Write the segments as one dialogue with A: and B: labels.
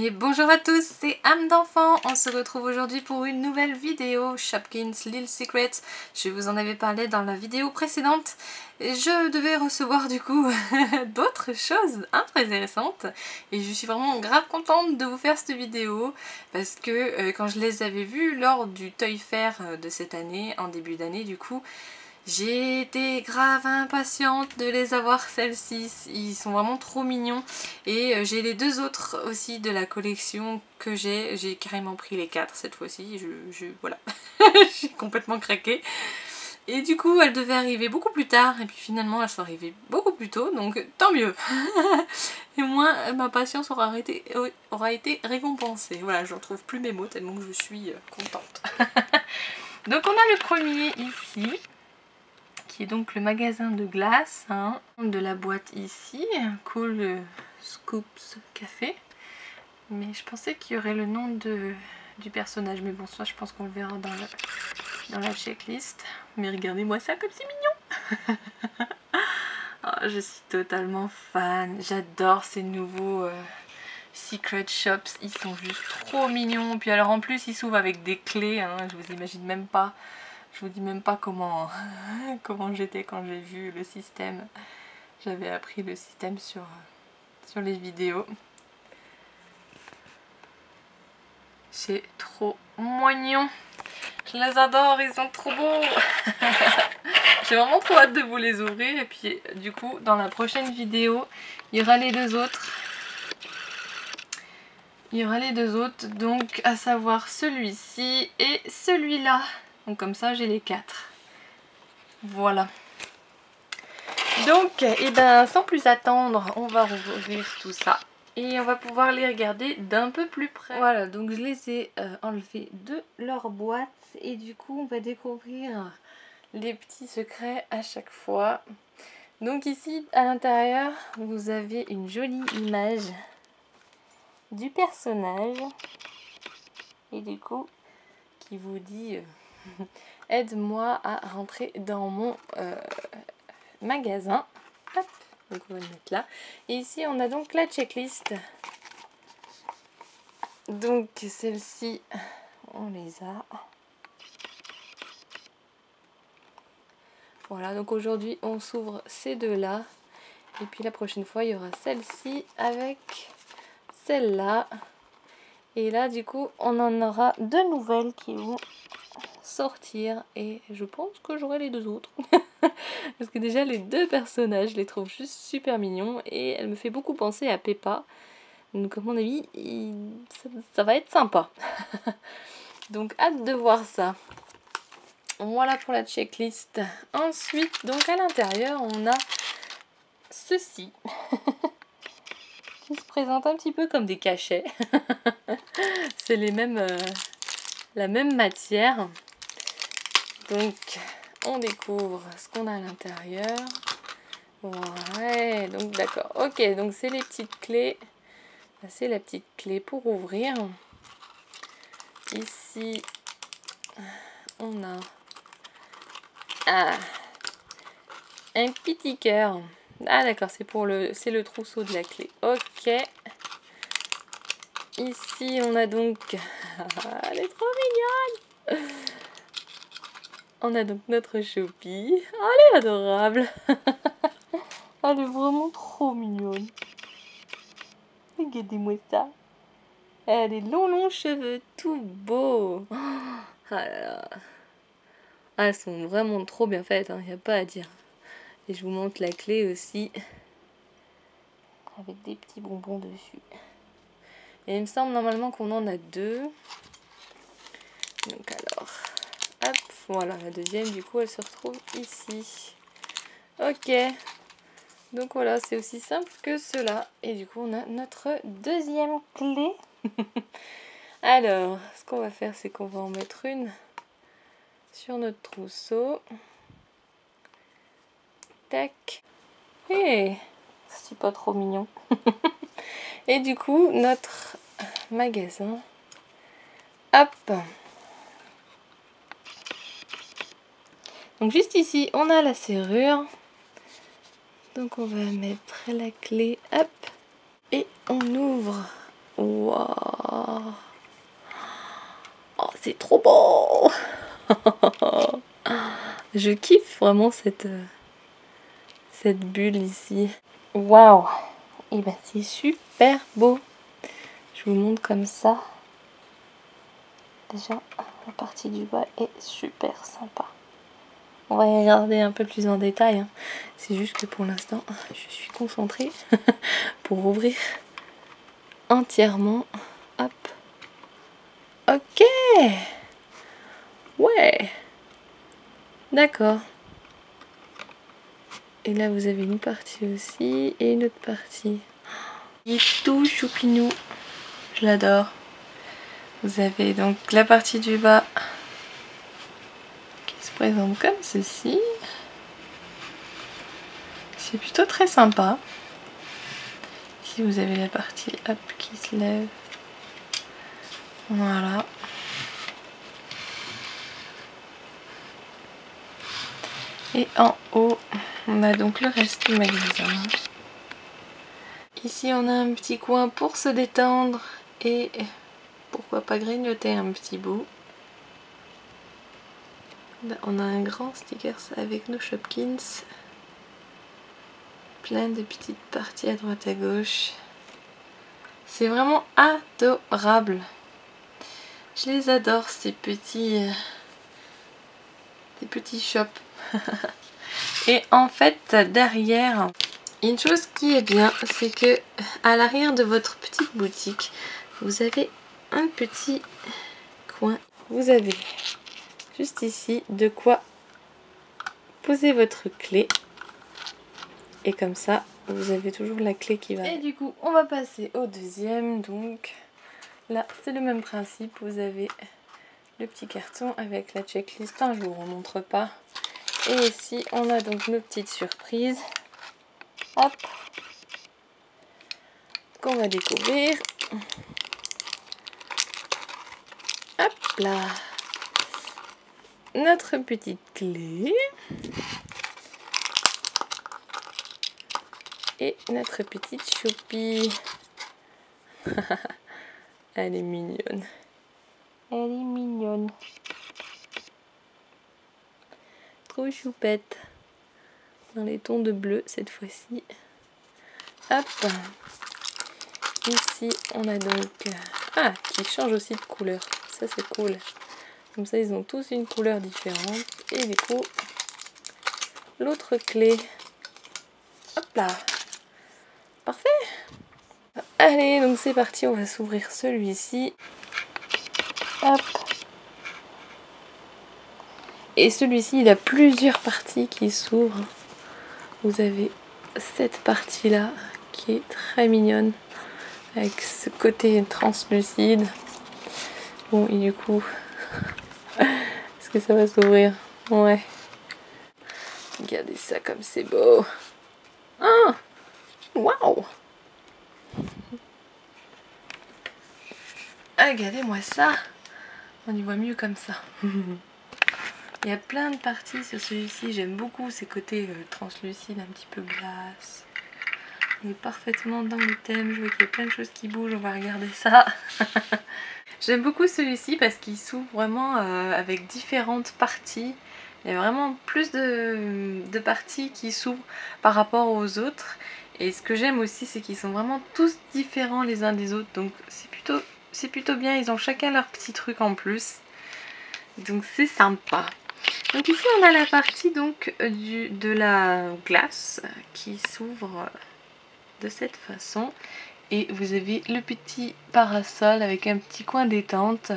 A: Et bonjour à tous, c'est âme d'enfant. On se retrouve aujourd'hui pour une nouvelle vidéo Shopkins Little Secrets. Je vous en avais parlé dans la vidéo précédente. Et je devais recevoir du coup d'autres choses très intéressantes. Et je suis vraiment grave contente de vous faire cette vidéo. Parce que quand je les avais vues lors du Toy Fair de cette année, en début d'année du coup, j'ai été grave impatiente de les avoir, celles-ci. Ils sont vraiment trop mignons. Et j'ai les deux autres aussi de la collection que j'ai. J'ai carrément pris les 4 cette fois-ci. Voilà, j'ai complètement craqué. Et du coup, elles devaient arriver beaucoup plus tard. Et puis finalement, elles sont arrivées beaucoup plus tôt. Donc tant mieux. Et moi, ma patience aura été récompensée. Voilà, je ne retrouve plus mes mots tellement que je suis contente. Donc on a le premier ici, qui est donc le magasin de glace, hein, de la boîte ici, Cool Scoops Café. Mais je pensais qu'il y aurait le nom du personnage, mais bon, ça je pense qu'on le verra dans la checklist. Mais regardez-moi ça comme c'est mignon. Oh, je suis totalement fan, j'adore ces nouveaux Secret Shops, ils sont juste trop mignons. Puis alors en plus ils s'ouvrent avec des clés, hein, je vous imagine même pas. Je vous dis même pas comment j'étais quand j'ai vu le système. J'avais appris le système sur les vidéos. C'est trop mignon. Je les adore, ils sont trop beaux. J'ai vraiment trop hâte de vous les ouvrir. Et puis du coup, dans la prochaine vidéo, il y aura les deux autres. Donc à savoir celui-ci et celui-là. Donc comme ça, j'ai les 4. Voilà. Donc, sans plus attendre, on va rouvrir tout ça. Et on va pouvoir les regarder d'un peu plus près. Voilà, donc je les ai enlevés de leur boîte. Et du coup, on va découvrir les petits secrets à chaque fois. Donc ici, à l'intérieur, vous avez une jolie image du personnage. Et du coup, qui vous dit aide-moi à rentrer dans mon magasin. Hop, donc on va le mettre là. Et ici, on a donc la checklist. Donc celle-ci, on les a. Voilà, donc aujourd'hui, on s'ouvre ces deux-là. Et puis la prochaine fois, il y aura celle-ci avec celle-là. Et là, du coup, on en aura deux nouvelles qui vont sortir. Et je pense que j'aurai les deux autres. Parce que déjà, les deux personnages, je les trouve juste super mignons. Et elle me fait beaucoup penser à Peppa. Donc à mon avis, ça va être sympa. Donc hâte de voir ça. Voilà pour la checklist. Ensuite, donc à l'intérieur, on a ceci. Qui se présente un petit peu comme des cachets. C'est la même matière. Donc on découvre ce qu'on a à l'intérieur. Ouais, donc d'accord. Ok, donc c'est les petites clés. C'est la petite clé pour ouvrir. Ici, on a un petit cœur. Ah d'accord, c'est le trousseau de la clé. Ok. Ici, on a donc... elle est trop mignonne. On a donc notre Choupie. Oh, elle est adorable. Elle est vraiment trop mignonne. Regardez-moi ça. Elle a des longs cheveux tout beaux. Ah là là. Ah, elles sont vraiment trop bien faites, il n'y a pas à dire. Et je vous montre la clé aussi. Avec des petits bonbons dessus. Et il me semble normalement qu'on en a deux. Donc alors, hop, voilà, la deuxième, du coup, elle se retrouve ici. Ok. Donc voilà, c'est aussi simple que cela. Et du coup, on a notre deuxième clé. Alors, ce qu'on va faire, c'est qu'on va en mettre une sur notre trousseau. Tac. Et c'est pas trop mignon. Et du coup, notre magasin. Hop. Donc juste ici, on a la serrure. Donc on va mettre la clé. Hop. Et on ouvre Waouh. Oh, c'est trop beau. Je kiffe vraiment cette bulle ici. Waouh. Et ben c'est super beau. Je vous montre comme ça. Déjà, la partie du bas est super sympa. On va y regarder un peu plus en détail, hein. C'est juste que pour l'instant, je suis concentrée pour ouvrir entièrement. Hop. Ok. Ouais. D'accord. Et là, vous avez une partie aussi et une autre partie. Il est tout choupinou. Je l'adore. Vous avez donc la partie du bas qui se présente comme ceci. C'est plutôt très sympa. Ici vous avez la partie hop qui se lève. Voilà. Et en haut, on a donc le reste du magasin. Ici on a un petit coin pour se détendre et pourquoi pas grignoter un petit bout. Là, on a un grand sticker avec nos Shopkins. Plein de petites parties à droite à gauche. C'est vraiment adorable. Je les adore ces petits shops. Et en fait derrière, une chose qui est bien, c'est que à l'arrière de votre petite boutique, vous avez un petit coin. Vous avez juste ici de quoi poser votre clé. Et comme ça, vous avez toujours la clé qui va. Et du coup, on va passer au deuxième. Donc là, c'est le même principe. Vous avez le petit carton avec la checklist. Enfin, je vous remontre pas. Et ici, on a donc nos petites surprises. Hop. Qu'on va découvrir. Hop là. Notre petite clé. Et notre petite choupie. Elle est mignonne. Elle est mignonne. Trop choupette. Dans les tons de bleu cette fois-ci. Hop. Ici, on a donc... Ah, qui change aussi de couleur. Ça, c'est cool. Comme ça, ils ont tous une couleur différente. Et du coup, l'autre clé. Hop là. Parfait. Allez, donc c'est parti. On va s'ouvrir celui-ci. Hop. Et celui-ci, il a plusieurs parties qui s'ouvrent. Vous avez cette partie-là qui est très mignonne. Avec ce côté translucide. Bon, et du coup... Est-ce que ça va s'ouvrir? Ouais. Regardez ça comme c'est beau. Ah! Waouh! Regardez-moi ça! On y voit mieux comme ça. Il y a plein de parties sur celui-ci. J'aime beaucoup ces côtés translucides, un petit peu glace. Il est parfaitement dans le thème. Je vois qu'il y a plein de choses qui bougent. On va regarder ça. J'aime beaucoup celui-ci parce qu'il s'ouvre vraiment avec différentes parties. Il y a vraiment plus de parties qui s'ouvrent par rapport aux autres. Et ce que j'aime aussi, c'est qu'ils sont vraiment tous différents les uns des autres. Donc c'est plutôt bien. Ils ont chacun leur petit truc en plus. Donc c'est sympa. Donc ici on a la partie donc de la glace qui s'ouvre de cette façon. Et vous avez le petit parasol avec un petit coin détente.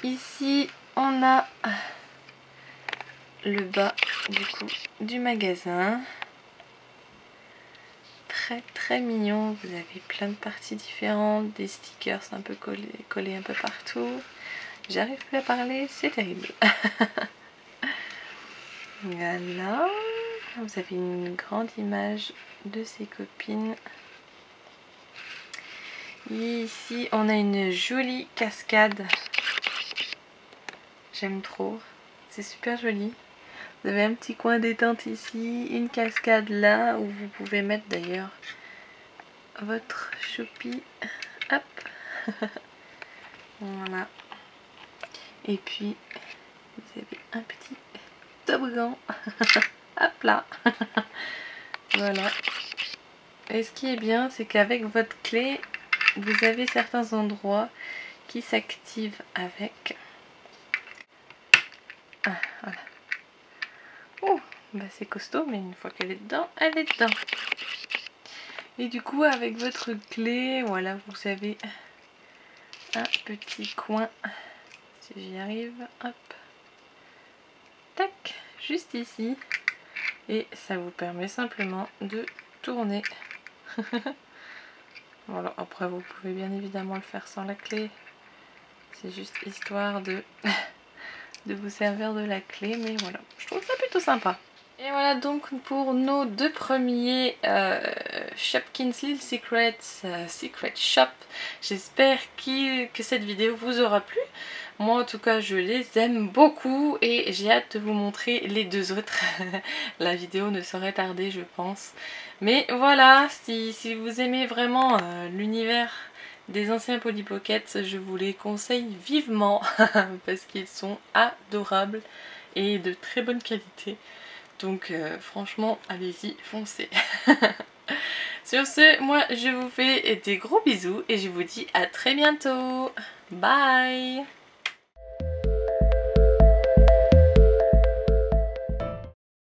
A: Ici, on a le bas du coup du magasin. Très très mignon. Vous avez plein de parties différentes, des stickers un peu collés un peu partout. J'arrive plus à parler, c'est terrible. Voilà. Vous avez une grande image de ses copines. Ici, on a une jolie cascade. J'aime trop. C'est super joli. Vous avez un petit coin détente ici, une cascade là où vous pouvez mettre d'ailleurs votre choupi. Hop. Voilà. Et puis, vous avez un petit toboggan. Hop là. Voilà. Et ce qui est bien, c'est qu'avec votre clé, vous avez certains endroits qui s'activent avec. Ah, voilà. Oh, bah c'est costaud, mais une fois qu'elle est dedans, elle est dedans. Et du coup, avec votre clé, voilà, vous avez un petit coin. Si j'y arrive, hop. Tac, juste ici. Et ça vous permet simplement de tourner. Voilà, après vous pouvez bien évidemment le faire sans la clé. C'est juste histoire de, de vous servir de la clé, mais voilà, je trouve ça plutôt sympa. Et voilà donc pour nos deux premiers Shopkins Little Secrets Secret Shop. J'espère que cette vidéo vous aura plu. Moi en tout cas je les aime beaucoup et j'ai hâte de vous montrer les deux autres. La vidéo ne saurait tarder je pense. Mais voilà, si vous aimez vraiment l'univers des anciens Polly Pocket, je vous les conseille vivement parce qu'ils sont adorables et de très bonne qualité. Donc franchement, allez-y, foncez. Sur ce, moi je vous fais des gros bisous et je vous dis à très bientôt. Bye!